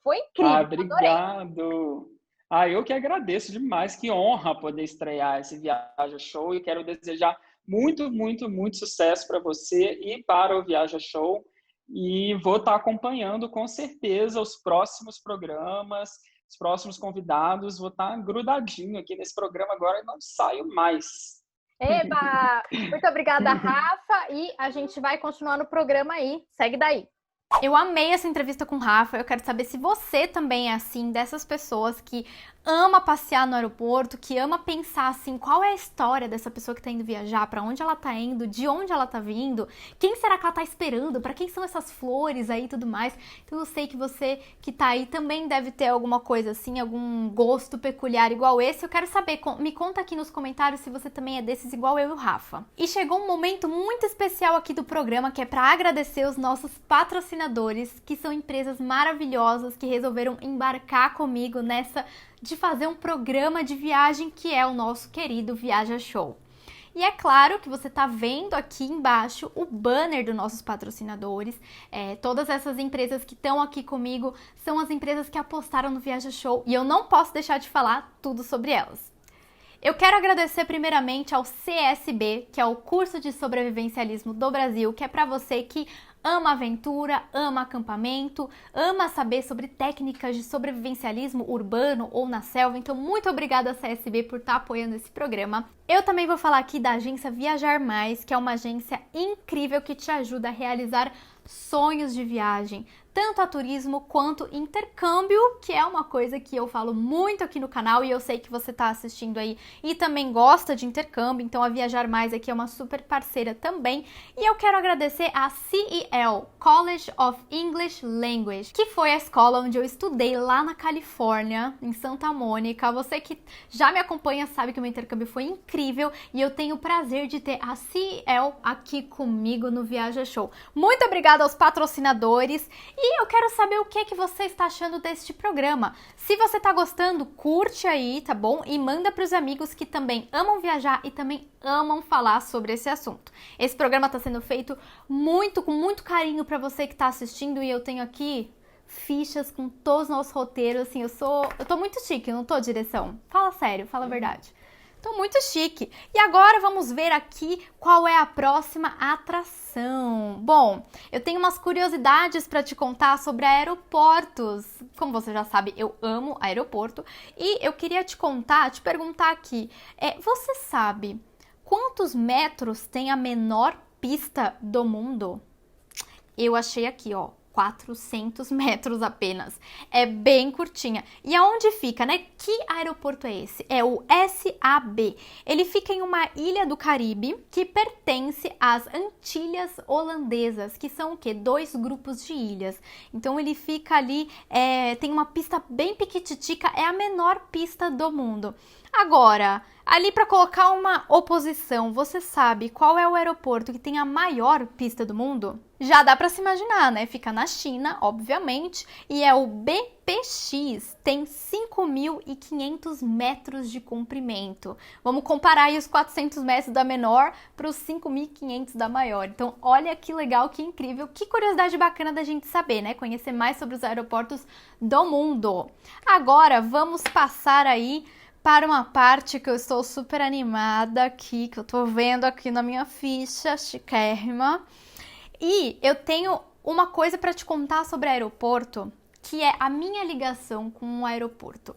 Foi incrível. Obrigado. Eu que agradeço demais. Que honra poder estrear esse Viaja Show e quero desejar muito, muito, muito sucesso para você e para o Viaja Show. E vou estar acompanhando com certeza os próximos programas, os próximos convidados. Vou estar grudadinho aqui nesse programa agora e não saio mais. Eba! Muito obrigada, Rafa. E a gente vai continuar no programa aí. Segue daí. Eu amei essa entrevista com o Rafa. Eu quero saber se você também é assim, dessas pessoas que ama passear no aeroporto, que ama pensar assim, qual é a história dessa pessoa que tá indo viajar, para onde ela tá indo, de onde ela tá vindo, quem será que ela tá esperando, para quem são essas flores aí e tudo mais. Então eu sei que você que tá aí também deve ter alguma coisa assim, algum gosto peculiar igual esse. Eu quero saber, me conta aqui nos comentários se você também é desses igual eu e o Rafa. E chegou um momento muito especial aqui do programa, que é para agradecer os nossos patrocinadores, que são empresas maravilhosas que resolveram embarcar comigo nessa de fazer um programa de viagem que é o nosso querido Viaja Show. E é claro que você tá vendo aqui embaixo o banner dos nossos patrocinadores. Todas essas empresas que estão aqui comigo são as empresas que apostaram no Viaja Show e eu não posso deixar de falar tudo sobre elas. Eu quero agradecer primeiramente ao CSB, que é o curso de sobrevivencialismo do Brasil, que é para você que ama aventura, ama acampamento, ama saber sobre técnicas de sobrevivencialismo urbano ou na selva. Então, muito obrigada, CSB, por estar apoiando esse programa. Eu também vou falar aqui da agência Viajar Mais, que é uma agência incrível que te ajuda a realizar sonhos de viagem, tanto a turismo quanto intercâmbio, que é uma coisa que eu falo muito aqui no canal e eu sei que você está assistindo aí e também gosta de intercâmbio, então a Viajar Mais aqui é uma super parceira também. E eu quero agradecer a CEL, College of English Language, que foi a escola onde eu estudei lá na Califórnia, em Santa Mônica. Você que já me acompanha sabe que o meu intercâmbio foi incrível e eu tenho o prazer de ter a CEL aqui comigo no Viaja Show. Muito obrigada aos patrocinadores e eu quero saber o que você está achando deste programa. Se você está gostando, curte aí, tá bom? E manda para os amigos que também amam viajar e também amam falar sobre esse assunto. Esse programa está sendo feito com muito carinho para você que está assistindo e eu tenho aqui fichas com todos os nossos roteiros, assim, eu tô muito chique, não tô, direção? Fala sério, fala a verdade. Tô muito chique. E agora vamos ver aqui qual é a próxima atração. Bom, eu tenho umas curiosidades para te contar sobre aeroportos. Como você já sabe, eu amo aeroporto. E eu queria te perguntar aqui, você sabe Quantos metros tem a menor pista do mundo? Eu achei aqui, ó, 400 metros apenas. É bem curtinha. E aonde fica, né? Que aeroporto é esse? É o SAB. Ele fica em uma ilha do Caribe que pertence às Antilhas Holandesas, que são o quê? 2 grupos de ilhas. Então ele fica ali, tem uma pista bem piquititica, é a menor pista do mundo. Agora, ali para colocar uma oposição, você sabe qual é o aeroporto que tem a maior pista do mundo? Já dá para se imaginar, né? Fica na China, obviamente, e é o BPX, tem 5.500 metros de comprimento. Vamos comparar aí os 400 metros da menor para os 5.500 da maior. Então, olha que legal, que incrível, que curiosidade bacana da gente saber, né? Conhecer mais sobre os aeroportos do mundo. Agora, vamos passar aí para uma parte que eu estou super animada aqui, que eu tô vendo aqui na minha ficha chiquérrima. E eu tenho uma coisa para te contar sobre aeroporto, que é a minha ligação com o aeroporto.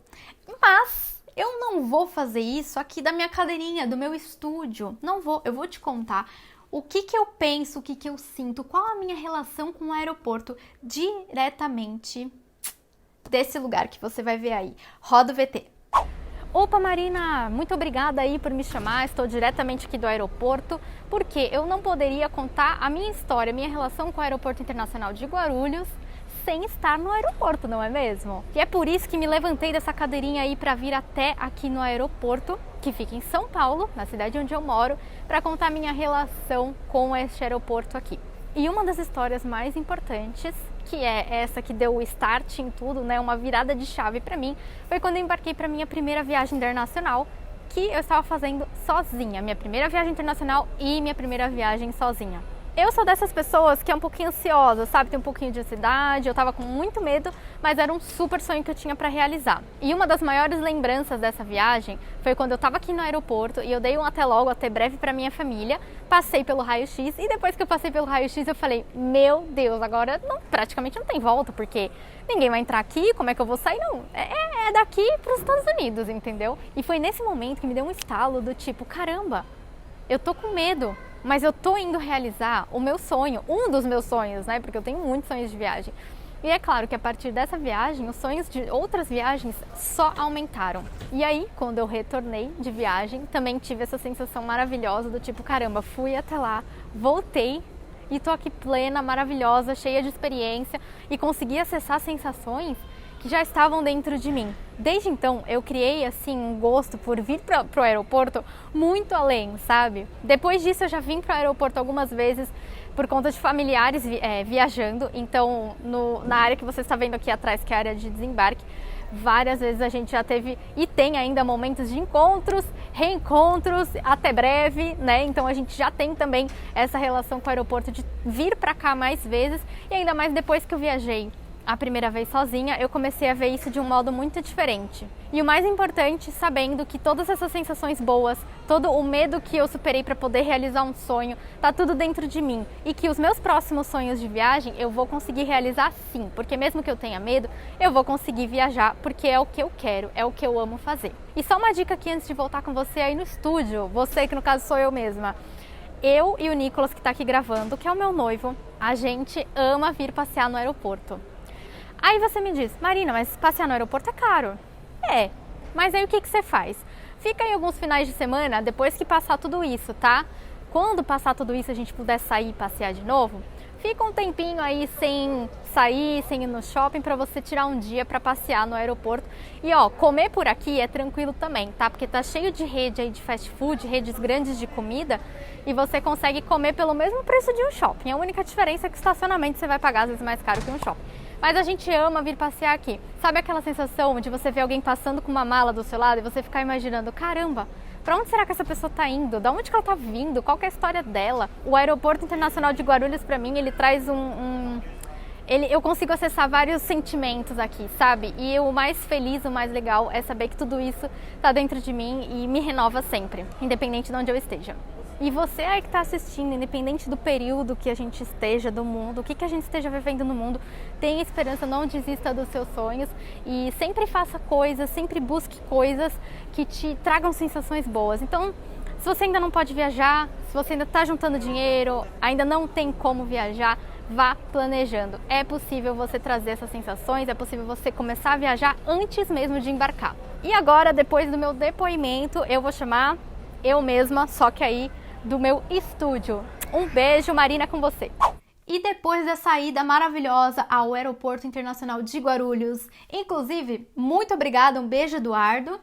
Mas eu não vou fazer isso aqui da minha cadeirinha, do meu estúdio. Não vou, eu vou te contar o que eu penso, o que eu sinto, qual a minha relação com o aeroporto diretamente desse lugar que você vai ver aí. Roda o VT. Opa, Marina, muito obrigada aí por me chamar, estou diretamente aqui do aeroporto, porque eu não poderia contar a minha história, a minha relação com o Aeroporto Internacional de Guarulhos sem estar no aeroporto, não é mesmo? E é por isso que me levantei dessa cadeirinha aí para vir até aqui no aeroporto, que fica em São Paulo, na cidade onde eu moro, para contar a minha relação com este aeroporto aqui. E uma das histórias mais importantes, que é essa que deu o start em tudo, né, uma virada de chave para mim, foi quando eu embarquei para minha primeira viagem internacional, que eu estava fazendo sozinha, minha primeira viagem internacional e minha primeira viagem sozinha. Eu sou dessas pessoas que é um pouquinho ansiosa, sabe? Tem um pouquinho de ansiedade, eu tava com muito medo, mas era um super sonho que eu tinha para realizar. E uma das maiores lembranças dessa viagem foi quando eu tava aqui no aeroporto e eu dei um até logo, até breve para minha família, passei pelo raio-x e depois que eu passei pelo raio-x eu falei, meu Deus, agora praticamente não tem volta, porque ninguém vai entrar aqui, como é que eu vou sair? Não, é daqui para os Estados Unidos, entendeu? E foi nesse momento que me deu um estalo do tipo, caramba, eu tô com medo, mas eu tô indo realizar o meu sonho, um dos meus sonhos, né? Porque eu tenho muitos sonhos de viagem. E é claro que a partir dessa viagem, os sonhos de outras viagens só aumentaram. E aí, quando eu retornei de viagem, também tive essa sensação maravilhosa do tipo, caramba, fui até lá, voltei e tô aqui plena, maravilhosa, cheia de experiência e consegui acessar sensações que já estavam dentro de mim. Desde então, eu criei assim um gosto por vir pro aeroporto muito além, sabe? Depois disso, eu já vim pro aeroporto algumas vezes por conta de familiares viajando. Então, na área que você está vendo aqui atrás, que é a área de desembarque, várias vezes a gente já teve e tem ainda momentos de encontros, reencontros, até breve, né? Então a gente já tem também essa relação com o aeroporto de vir para cá mais vezes e ainda mais depois que eu viajei a primeira vez sozinha, eu comecei a ver isso de um modo muito diferente. E o mais importante, sabendo que todas essas sensações boas, todo o medo que eu superei para poder realizar um sonho, tá tudo dentro de mim. E que os meus próximos sonhos de viagem eu vou conseguir realizar sim, porque mesmo que eu tenha medo, eu vou conseguir viajar, porque é o que eu quero, é o que eu amo fazer. E só uma dica aqui antes de voltar com você aí no estúdio, você que no caso sou eu mesma. Eu e o Nicolas, que tá aqui gravando, que é o meu noivo, a gente ama vir passear no aeroporto. Aí você me diz, Marina, mas passear no aeroporto é caro. É, mas aí o que você faz? Fica aí alguns finais de semana, depois que passar tudo isso, tá? Quando passar tudo isso a gente puder sair e passear de novo, fica um tempinho aí sem sair, sem ir no shopping, para você tirar um dia para passear no aeroporto. E ó, comer por aqui é tranquilo também, tá? Porque tá cheio de rede aí de fast food, redes grandes de comida, e você consegue comer pelo mesmo preço de um shopping. A única diferença é que o estacionamento você vai pagar às vezes mais caro que um shopping. Mas a gente ama vir passear aqui. Sabe aquela sensação de você ver alguém passando com uma mala do seu lado e você ficar imaginando, caramba, para onde será que essa pessoa está indo? Da onde que ela está vindo? Qual que é a história dela? O Aeroporto Internacional de Guarulhos, para mim, ele traz eu consigo acessar vários sentimentos aqui, sabe? E o mais feliz, o mais legal é saber que tudo isso está dentro de mim e me renova sempre, independente de onde eu esteja. E você aí que está assistindo, independente do período que a gente esteja, do mundo, o que a gente esteja vivendo no mundo, tenha esperança, não desista dos seus sonhos e sempre faça coisas, sempre busque coisas que te tragam sensações boas. Então, Se você ainda não pode viajar, se você ainda está juntando dinheiro, ainda não tem como viajar, vá planejando. É possível você trazer essas sensações, é possível você começar a viajar antes mesmo de embarcar. E agora, depois do meu depoimento, eu vou chamar eu mesma, só que aí do meu estúdio. Um beijo, Marina, com você. E depois dessa ida maravilhosa ao Aeroporto Internacional de Guarulhos, inclusive, muito obrigada, um beijo, Eduardo.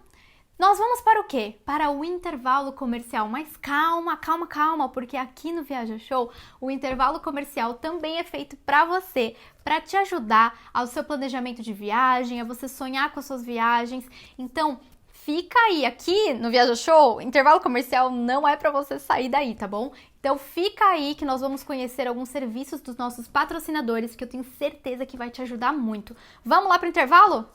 Nós vamos para o quê? Para o intervalo comercial, mas calma, calma, calma, porque aqui no Viaja Show o intervalo comercial também é feito para você, para te ajudar ao seu planejamento de viagem, a você sonhar com as suas viagens. Então, fica aí, aqui no Viaja Show, intervalo comercial não é para você sair daí, tá bom? Então fica aí que nós vamos conhecer alguns serviços dos nossos patrocinadores que eu tenho certeza que vai te ajudar muito. Vamos lá para o intervalo?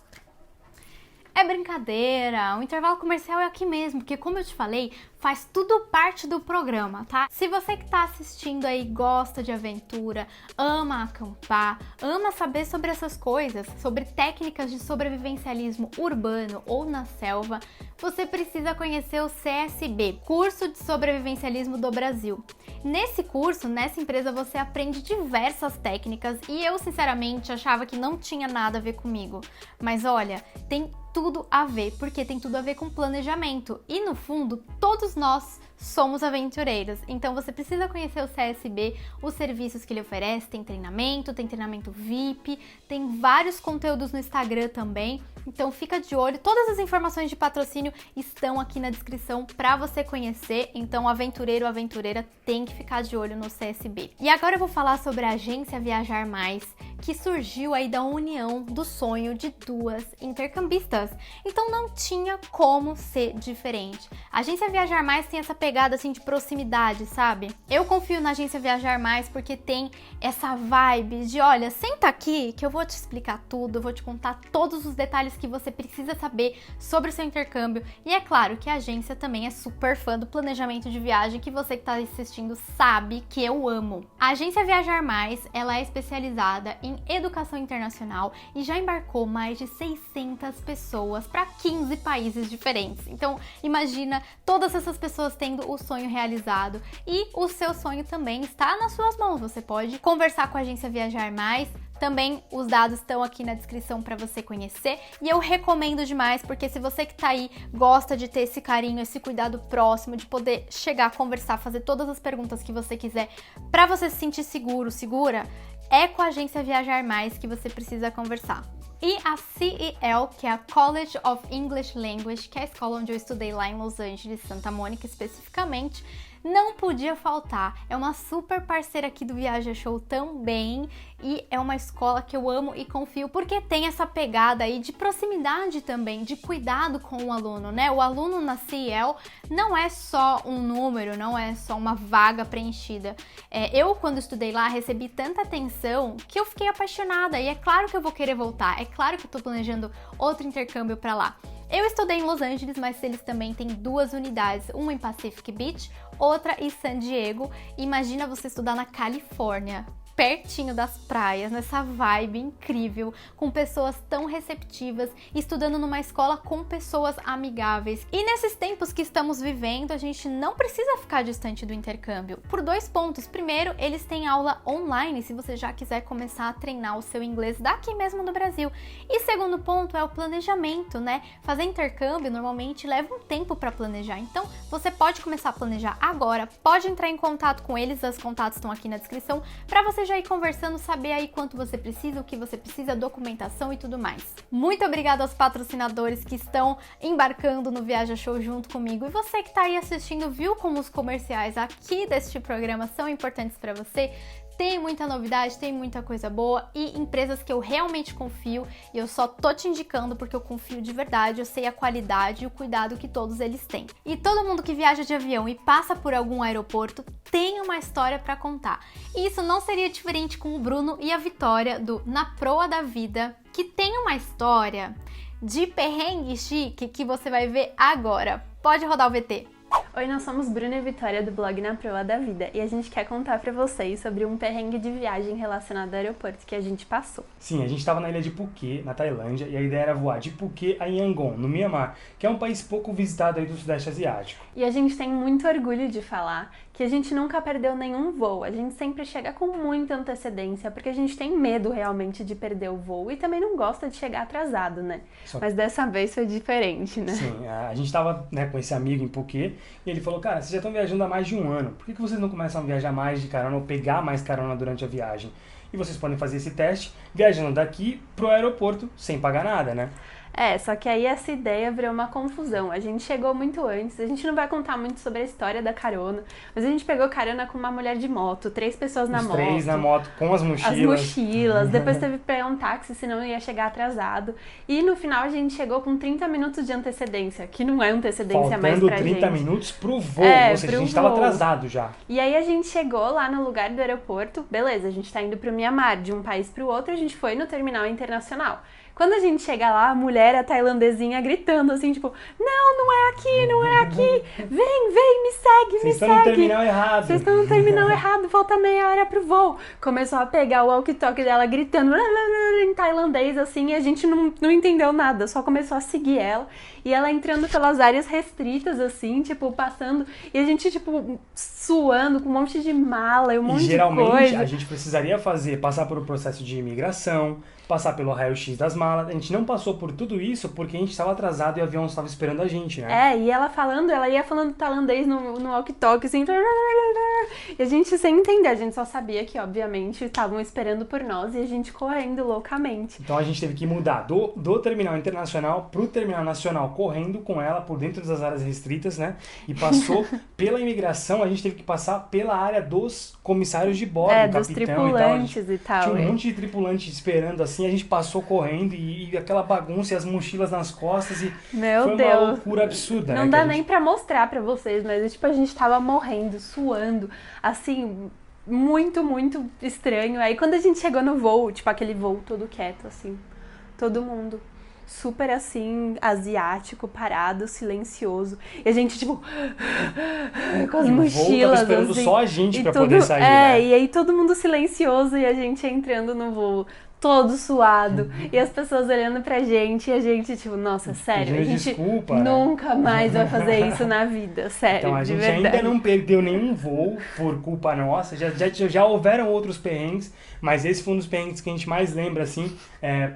É brincadeira, o intervalo comercial é aqui mesmo, porque como eu te falei, faz tudo parte do programa, tá? Se você que tá assistindo aí gosta de aventura, ama acampar, ama saber sobre essas coisas, sobre técnicas de sobrevivencialismo urbano ou na selva, você precisa conhecer o CSB, Curso de Sobrevivencialismo do Brasil. Nesse curso, nessa empresa, você aprende diversas técnicas e eu, sinceramente, achava que não tinha nada a ver comigo. Mas olha, tem tudo a ver, porque tem tudo a ver com planejamento. E no fundo, todos nós somos aventureiros. Então você precisa conhecer o CSB, os serviços que ele oferece, tem treinamento VIP, tem vários conteúdos no Instagram também. Então fica de olho, todas as informações de patrocínio estão aqui na descrição para você conhecer. Então aventureiro ou aventureira tem que ficar de olho no CSB. E agora eu vou falar sobre a agência Viajar Mais, que surgiu aí da união do sonho de duas intercambistas. Então não tinha como ser diferente. A agência Viajar Mais tem essa pegada assim de proximidade, sabe? Eu confio na agência Viajar Mais porque tem essa vibe de, olha, senta aqui que eu vou te explicar tudo, eu vou te contar todos os detalhes que você precisa saber sobre o seu intercâmbio. E é claro que a agência também é super fã do planejamento de viagem, que você que está assistindo sabe que eu amo. A agência Viajar Mais, ela é especializada em educação internacional e já embarcou mais de 600 pessoas para 15 países diferentes. Então, imagina todas essas pessoas tendo o sonho realizado e o seu sonho também está nas suas mãos. Você pode conversar com a agência Viajar Mais. Também os dados estão aqui na descrição para você conhecer e eu recomendo demais, porque se você que tá aí gosta de ter esse carinho, esse cuidado próximo, de poder chegar, conversar, fazer todas as perguntas que você quiser para você se sentir seguro, segura, é com a agência Viajar Mais que você precisa conversar. E a CEL, que é a College of English Language, que é a escola onde eu estudei lá em Los Angeles, Santa Mônica especificamente, não podia faltar. É uma super parceira aqui do Viaja Show também e é uma escola que eu amo e confio porque tem essa pegada aí de proximidade também, de cuidado com o aluno, né? O aluno na CEL não é só um número, não é só uma vaga preenchida. Eu, quando estudei lá, recebi tanta atenção que eu fiquei apaixonada e é claro que eu vou querer voltar, é claro que eu tô planejando outro intercâmbio para lá. Eu estudei em Los Angeles, mas eles também têm duas unidades, uma em Pacific Beach, outra em San Diego. Imagina você estudar na Califórnia, pertinho das praias, nessa vibe incrível, com pessoas tão receptivas, estudando numa escola com pessoas amigáveis. E nesses tempos que estamos vivendo, a gente não precisa ficar distante do intercâmbio, por 2 pontos. Primeiro, eles têm aula online, se você já quiser começar a treinar o seu inglês daqui mesmo do Brasil. E segundo ponto é o planejamento, né? Fazer intercâmbio normalmente leva um tempo para planejar, então você pode começar a planejar agora, pode entrar em contato com eles, os contatos estão aqui na descrição, para você já ir conversando, saber aí quanto você precisa, o que você precisa, documentação e tudo mais. Muito obrigada aos patrocinadores que estão embarcando no Viaja Show junto comigo. E você que está aí assistindo, viu como os comerciais aqui deste programa são importantes para você? Tem muita novidade, tem muita coisa boa e empresas que eu realmente confio e eu só tô te indicando porque eu confio de verdade, eu sei a qualidade e o cuidado que todos eles têm. E todo mundo que viaja de avião e passa por algum aeroporto tem uma história para contar. E isso não seria diferente com o Bruno e a Vitória do Na Proa da Vida, que tem uma história de perrengue chique que você vai ver agora. Pode rodar o VT. Oi, nós somos Bruna e Vitória do blog Na Proa da Vida e a gente quer contar pra vocês sobre um perrengue de viagem relacionado ao aeroporto que a gente passou. Sim, a gente estava na ilha de Phuket, na Tailândia, e a ideia era voar de Phuket a Yangon, no Myanmar, que é um país pouco visitado aí do Sudeste Asiático. E a gente tem muito orgulho de falar que a gente nunca perdeu nenhum voo, a gente sempre chega com muita antecedência, porque a gente tem medo realmente de perder o voo e também não gosta de chegar atrasado, né? Mas dessa vez foi diferente, né? Sim, a gente estava com esse amigo em Phuket e ele falou, cara, vocês já estão viajando há mais de um ano, por que vocês não começam a viajar mais de carona ou pegar mais carona durante a viagem? E vocês podem fazer esse teste viajando daqui pro aeroporto sem pagar nada, né? Só que aí essa ideia virou uma confusão. A gente chegou muito antes, a gente não vai contar muito sobre a história da carona, mas a gente pegou carona com uma mulher de moto, 3 pessoas na moto. 3 na moto, com as mochilas. As mochilas, depois teve que pegar um táxi, senão ia chegar atrasado. E no final a gente chegou com 30 minutos de antecedência, que não é antecedência mais pra gente. Faltando 30 minutos pro voo, ou seja, a gente estava atrasado já. E aí a gente chegou lá no lugar do aeroporto, beleza, a gente tá indo pro Myanmar, de um país pro outro, a gente foi no terminal internacional. Quando a gente chega lá, a mulher, a tailandesinha, gritando assim, tipo, não é aqui, não é aqui, vem, me segue. Vocês estão no terminal errado. Vocês estão no terminal errado, falta meia hora pro voo. Começou a pegar o walkie-talkie dela, gritando em tailandês, assim, e a gente não entendeu nada, só começou a seguir ela. E ela entrando pelas áreas restritas, assim, tipo, passando, e a gente, tipo, suando com um monte de mala e um monte de coisa. E geralmente a gente precisaria passar por um processo de imigração, passar pelo raio-x das malas. A gente não passou por tudo isso porque a gente estava atrasado e o avião estava esperando a gente, né? E ela ia falando tailandês no walkie-talkie, assim, e a gente sem entender, a gente só sabia que, obviamente, estavam esperando por nós e a gente correndo loucamente. Então a gente teve que mudar do terminal internacional pro terminal nacional, correndo com ela por dentro das áreas restritas, né? E passou pela imigração, a gente teve que passar pela área dos comissários de bordo, dos capitão tripulantes e tal. Tinha um monte de tripulante esperando, assim, a gente passou correndo e aquela bagunça e as mochilas nas costas e foi uma loucura absurda. Não dá nem pra mostrar pra vocês, mas tipo, a gente tava morrendo, suando, assim, muito, muito estranho. Aí quando a gente chegou no voo, tipo aquele voo todo quieto, assim, todo mundo super assim, asiático, parado, silencioso. E a gente, tipo, com as mochilas. O voo tava esperando assim, só a gente pra poder sair, né? E aí todo mundo silencioso e a gente entrando no voo. Todo suado, e as pessoas olhando pra gente, e a gente, tipo, nossa, sério, a gente nunca mais vai fazer isso na vida, sério, então, a gente verdade. ainda não perdeu nenhum voo por culpa nossa, já houveram outros perrengues, mas esse foi um dos perrengues que a gente mais lembra, assim,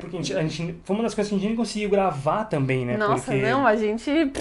porque a gente foi uma das coisas que a gente nem conseguiu gravar também, né? Nossa, a gente...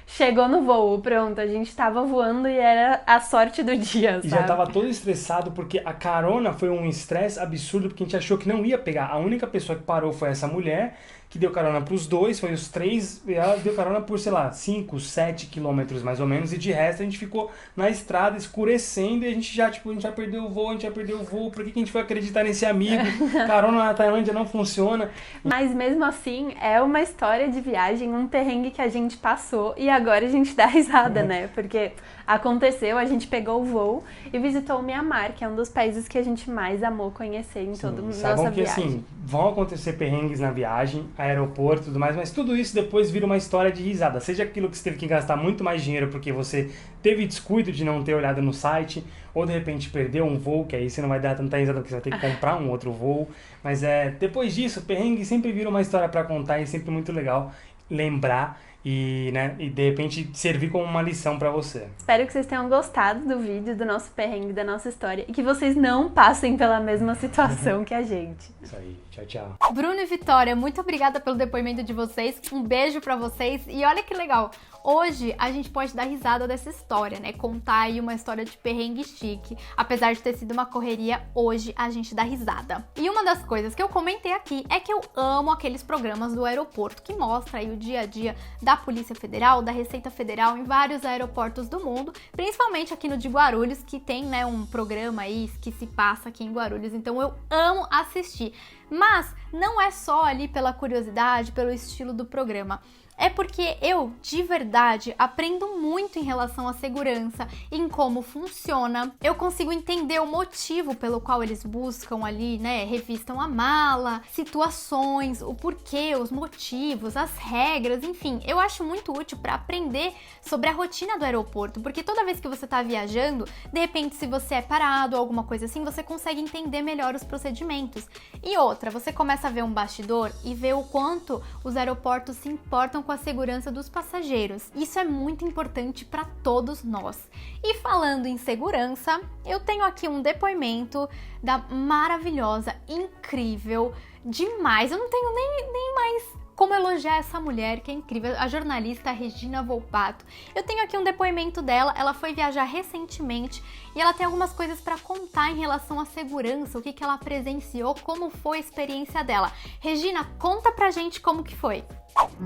Chegou no voo, pronto, a gente tava voando e era a sorte do dia, sabe? E já tava todo estressado porque a carona foi um estresse absurdo porque a gente achou que não ia pegar. A única pessoa que parou foi essa mulher, que deu carona pros 2, foi os 3, e ela deu carona por, 5, 7 quilômetros mais ou menos, e de resto a gente ficou na estrada escurecendo e a gente já perdeu o voo, por que a gente foi acreditar nesse amigo? Carona na Tailândia não funciona. Mas mesmo assim, é uma história de viagem, um perrengue que a gente passou e agora a gente dá risada, né? Porque aconteceu, a gente pegou o voo e visitou o Myanmar, que é um dos países que a gente mais amou conhecer em toda a nossa viagem. Assim, vão acontecer perrengues na viagem, aeroporto e tudo mais, mas tudo isso depois vira uma história de risada. Seja aquilo que você teve que gastar muito mais dinheiro porque você teve descuido de não ter olhado no site, ou de repente perdeu um voo, que aí você não vai dar tanta risada porque você vai ter que comprar um outro voo. Mas depois disso, perrengue sempre vira uma história para contar e é sempre muito legal lembrar e de repente servir como uma lição pra você. Espero que vocês tenham gostado do vídeo, do nosso perrengue, da nossa história e que vocês não passem pela mesma situação que a gente. Isso aí, tchau. Bruno e Vitória, muito obrigada pelo depoimento de vocês, um beijo pra vocês e olha que legal, hoje a gente pode dar risada dessa história, né, contar aí uma história de perrengue chique, apesar de ter sido uma correria, hoje a gente dá risada. E uma das coisas que eu comentei aqui é que eu amo aqueles programas do aeroporto que mostra aí o dia a dia da Polícia Federal, da Receita Federal em vários aeroportos do mundo, principalmente aqui no de Guarulhos, que tem, né, um programa aí que se passa aqui em Guarulhos, então eu amo assistir. Mas não é só ali pela curiosidade, pelo estilo do programa. É porque eu, de verdade, aprendo muito em relação à segurança, em como funciona. Eu consigo entender o motivo pelo qual eles buscam ali, né, revistam a mala, situações, o porquê, os motivos, as regras, enfim. Eu acho muito útil para aprender sobre a rotina do aeroporto, porque toda vez que você tá viajando, de repente, se você é parado ou alguma coisa assim, você consegue entender melhor os procedimentos. E outra, você começa a ver um bastidor e ver o quanto os aeroportos se importam com a segurança dos passageiros. Isso é muito importante para todos nós. E falando em segurança, eu tenho aqui um depoimento da maravilhosa, incrível, demais. Eu não tenho nem mais como elogiar essa mulher, que é incrível, a jornalista Regina Volpato. Eu tenho aqui um depoimento dela, ela foi viajar recentemente e ela tem algumas coisas para contar em relação à segurança, o que ela presenciou, como foi a experiência dela. Regina, conta pra gente como que foi.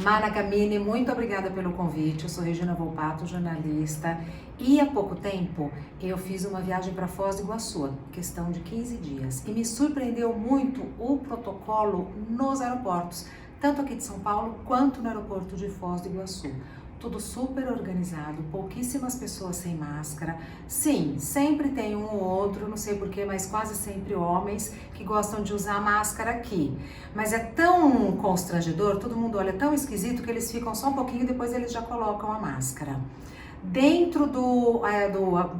Mana Camille, muito obrigada pelo convite. Eu sou Regina Volpato, jornalista, e há pouco tempo eu fiz uma viagem para Foz do Iguaçu, questão de 15 dias, e me surpreendeu muito o protocolo nos aeroportos, tanto aqui de São Paulo quanto no aeroporto de Foz do Iguaçu. Tudo super organizado, pouquíssimas pessoas sem máscara. Sim, sempre tem um ou outro, não sei porquê, mas quase sempre homens que gostam de usar máscara aqui. Mas é tão constrangedor, todo mundo olha tão esquisito que eles ficam só um pouquinho e depois eles já colocam a máscara. Dentro do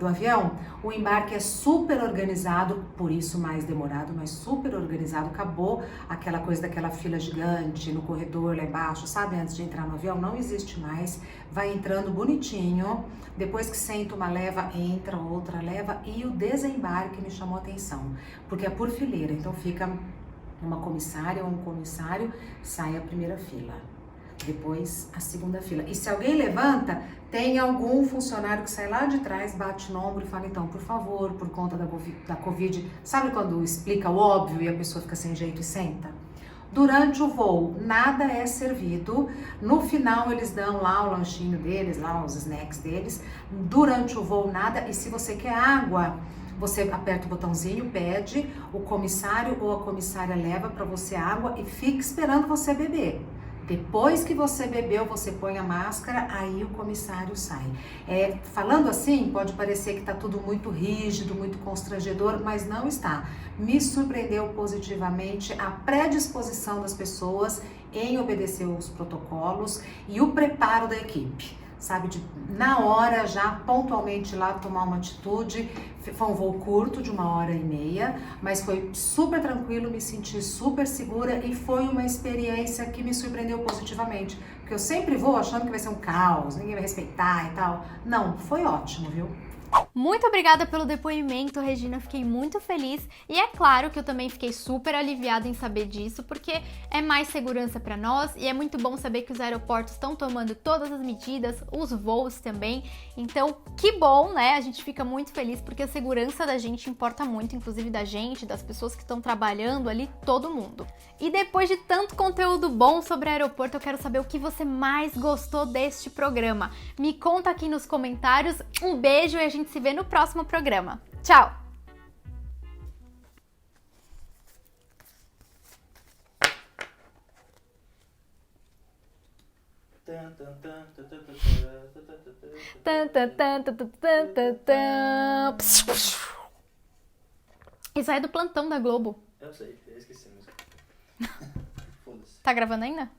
avião, o embarque é super organizado, por isso mais demorado, mas super organizado. Acabou aquela coisa daquela fila gigante no corredor lá embaixo, sabe? Antes de entrar no avião, não existe mais. Vai entrando bonitinho, depois que senta uma leva, entra outra leva. E o desembarque me chamou a atenção, porque é por fileira, então fica uma comissária ou um comissário, sai a primeira fila. Depois a segunda fila. E se alguém levanta, tem algum funcionário que sai lá de trás, bate no ombro e fala, então, por favor, por conta da Covid, sabe quando explica o óbvio e a pessoa fica sem jeito e senta? Durante o voo, nada é servido. No final, eles dão lá o lanchinho deles, lá os snacks deles. Durante o voo, nada. E se você quer água, você aperta o botãozinho, pede, o comissário ou a comissária leva para você água e fica esperando você beber. Depois que você bebeu, você põe a máscara, aí o comissário sai. Falando assim, pode parecer que está tudo muito rígido, muito constrangedor, mas não está. Me surpreendeu positivamente a predisposição das pessoas em obedecer os protocolos e o preparo da equipe. Sabe, na hora já, pontualmente lá, tomar uma atitude. Foi um voo curto, de 1h30, mas foi super tranquilo, me senti super segura e foi uma experiência que me surpreendeu positivamente. Porque eu sempre vou achando que vai ser um caos, ninguém vai respeitar e tal. Não, foi ótimo, viu? Muito obrigada pelo depoimento, Regina, fiquei muito feliz e é claro que eu também fiquei super aliviada em saber disso, porque é mais segurança para nós e é muito bom saber que os aeroportos estão tomando todas as medidas, os voos também, então que bom, né? A gente fica muito feliz porque a segurança da gente importa muito, inclusive da gente, das pessoas que estão trabalhando ali, todo mundo. E depois de tanto conteúdo bom sobre aeroporto, eu quero saber o que você mais gostou deste programa. Me conta aqui nos comentários, um beijo e a gente se vê no próximo programa. Tchau! Isso aí é do plantão da Globo. Eu sei, eu esqueci a música. Foda-se. Tá gravando ainda?